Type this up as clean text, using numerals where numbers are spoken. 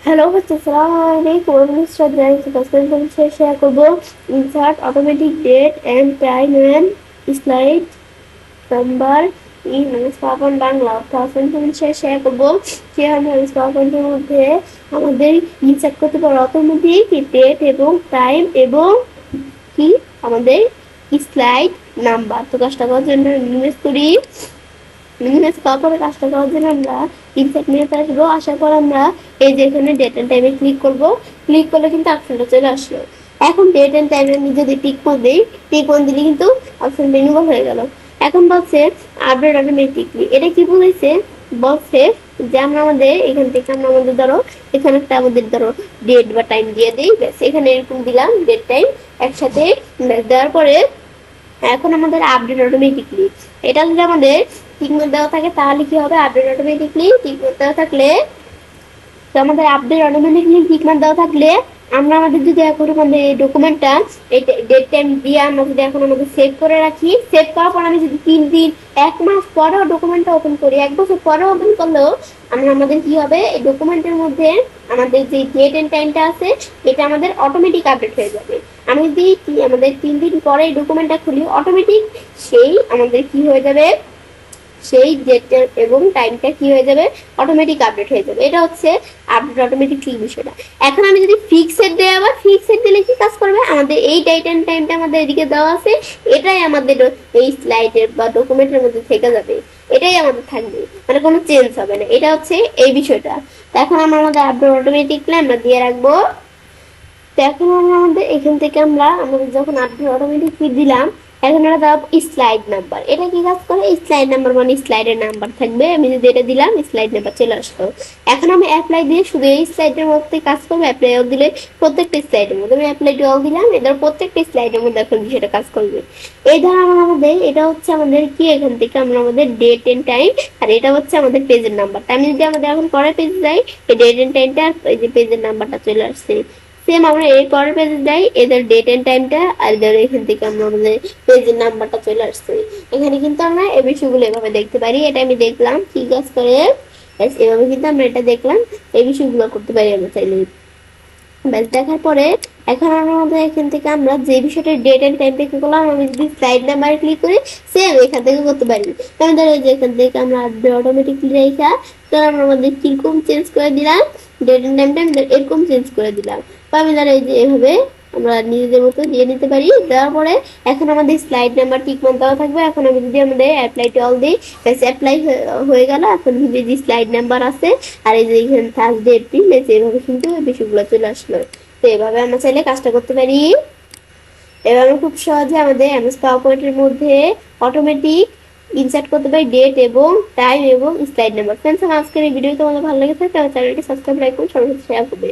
Hello হচ্ছে আসসালামু আলাইকুম। আমি শ্রদ্ধা শেয়ার করবো insert automatic date and time and slide number in power Bangla. অর্থাৎ শেয়ার করবো কিভাবে পাওয়ার মধ্যে আমাদের ইনসার্ট করতে পারবো অটোমেটিক ডেট এবং টাইম এবং কি আমাদের স্লাইড নাম্বার। তো কাজটা করার জন্য ইনভেস্ট করি তারপরে কাজটা করার জন্য আমরা ইনসার্ট মেনুতে আসবো। আসার পর আমরা এই যে এখানে ডেট এন্ড টাইমে ক্লিক করব। ক্লিক করলে কিন্তু অপশনটা চলে আসলো। এখন ডেট এন্ড টাইমে আমি যদি টিক করে দিই, টিক করে দিলে কিন্তু অপশন মেনু হয়ে গেল। এখন বলছে আপডেট অটোমেটিকলি। এটা কি বলেছে? বলছে যে আমরা আমাদের এখান থেকে আমরা আমাদের ধরো এখানে একটা আমাদের ধরো ডেট বা টাইম দিয়ে দিই, ব্যাস এখানে এরকম দিলাম ডেট টাইম একসাথে দেওয়ার পরে এখন আমাদের আপডেট অটোমেটিকলি। এটা যদি আমাদের টিকমার্ক দেওয়া থাকে তাহলে কি হবে? আপডেট অটোমেটিকলি টিকমার্ক দেওয়া থাকলে, তো আমাদের আপডেট অটোমেটিকলি টিকমার্ক দেওয়া থাকলে আমরা আমাদের যদি এখন আমাদের এই ডকুমেন্টটা এই ডেট টাইম দিয়ে আমরা যদি এখন আমাদের সেভ করে রাখি, সেভ করার পর আমি যদি 3 দিন 1 মাস পরেও ডকুমেন্টটা ওপেন করি, 1 বছর পরেও ওপেন করলেও আমরা আমাদের কি হবে এই ডকুমেন্টের মধ্যে আমাদের যে ডেট এন্ড টাইমটা আছে এটা আমাদের অটোমেটিক আপডেট হয়ে যাবে। আমি যদি আমাদের 3 দিন পরে এই ডকুমেন্টটা খুলি, অটোমেটিক সেই আমাদের কি হয়ে যাবে, সেই ডেটটা এবং টাইমটা কি হয়ে যাবে, অটোমেটিক আপডেট হয়ে যাবে। এটা হচ্ছে আপডেট অটোমেটিক ঠিক বিষয়টা। এখন আমি যদি ফিক্সড দেই, আবার ফিক্সড দিলে কি কাজ করবে, আমাদের এই ডেট এন্ড টাইমটা আমাদের এদিকে দেওয়া আছে, এটাই আমাদের এই স্লাইডের বা ডকুমেন্টের মধ্যে থেকে যাবে, এটাই আমাদের থাকবে, মানে কোনো চেঞ্জ হবে না। এটা হচ্ছে এই বিষয়টা। তো এখন আমরা আমাদের আপডেট অটোমেটিকলি আমরা দিয়ে রাখবো। তো এখন আমরা আমাদের এখান থেকে আমরা আমাদের যখন আপডেট অটোমেটিকলি দিলাম, এখন আমরা দাও স্লাইড নাম্বার। এটা কি কাজ করে? স্লাইড নাম্বার মানে স্লাইডের নাম্বার থাকবে। আমি যদি এটা দিলাম স্লাইড নাম্বার চলে আসলো। এখন আমি অ্যাপ্লাই দিয়ে শুধু এই স্লাইডের মধ্যে কাজ করবো। অ্যাপ্লাই অল দিলে প্রত্যেকটা স্লাইডের মধ্যে আমি অ্যাপ্লাই অল দিলাম, এদের প্রত্যেকটা স্লাইডের মধ্যে এখন বিষয়টা কাজ করবে। এই ধর আমরা আমাদের এটা হচ্ছে আমাদের কি, এখান থেকে আমরা আমাদের ডেট এন্ড টাইম, আর এটা হচ্ছে আমাদের পেজের নাম্বারটা। আমি যদি আমাদের এখন পরের পেজে যাই, এই ডেট এন্ড টাইমটা এই যে পেজের নাম্বারটা চলে আসছে। সেম আমরা এই পরের পেজে যাই, এদের ডেট এন্ড টাইমটা আর এদের এখান থেকে আমরা আমাদের পেজের নাম্বারটা চলে আসছে। এখানে কিন্তু আমরা এই বিষয়গুলো এভাবে দেখতে পারি। এটা আমি দেখলাম কি কাজ করে, এভাবে কিন্তু আমরা এটা দেখলাম, এই বিষয়গুলো করতে পারি আমরা চাইলে। ব্যাস দেখার পরে এখন আমাদের এখান থেকে আমরা যে বিষয়টা ডেট এন্ড টাইম থেকে করলাম, আমি যদি স্লাইড নাম্বারে ক্লিক করি সেম এখান থেকে করতে পারি। আমি ধরো যে এখান থেকে আমরা অটোমেটিকলি রেখা, তো আমরা আমাদের কিরকম চেঞ্জ করে দিলাম, ডেট এন্ড টাইমটা এরকম চেঞ্জ করে দিলাম। তো আমি ধরো এই যে এভাবে আমরা নিজেদের মতো দিয়ে নিতে পারি। দেওয়ার পরে এখন আমাদের স্লাইড নাম্বার টিকমার্ক দেওয়া থাকবে। এখন আমি যদি আমাদের অ্যাপ্লাই টু অল দিই, অ্যাপ্লাই হয়ে গেল। এখন কিন্তু যে স্লাইড নাম্বার আছে আর এই যে এখানে থার্সডে এপ্রিল, এভাবে কিন্তু বিষয়গুলো চলে আসলো। তো এভাবে আমরা চাইলে কাজটা করতে পারি। এভাবে খুব সহজে আমাদের এমএস পাওয়ার পয়েন্টের মধ্যে অটোমেটিক ইনসার্ট করতে পারি ডেট এবং টাইম এবং স্লাইড নাম্বার। ফ্রেন্ডস, আমার আজকের এই ভিডিও তোমাদের ভালো লেগে থাকে তাহলে চ্যানেলটি সাবস্ক্রাইব, লাইক করুন, সবার সাথে শেয়ার করবে।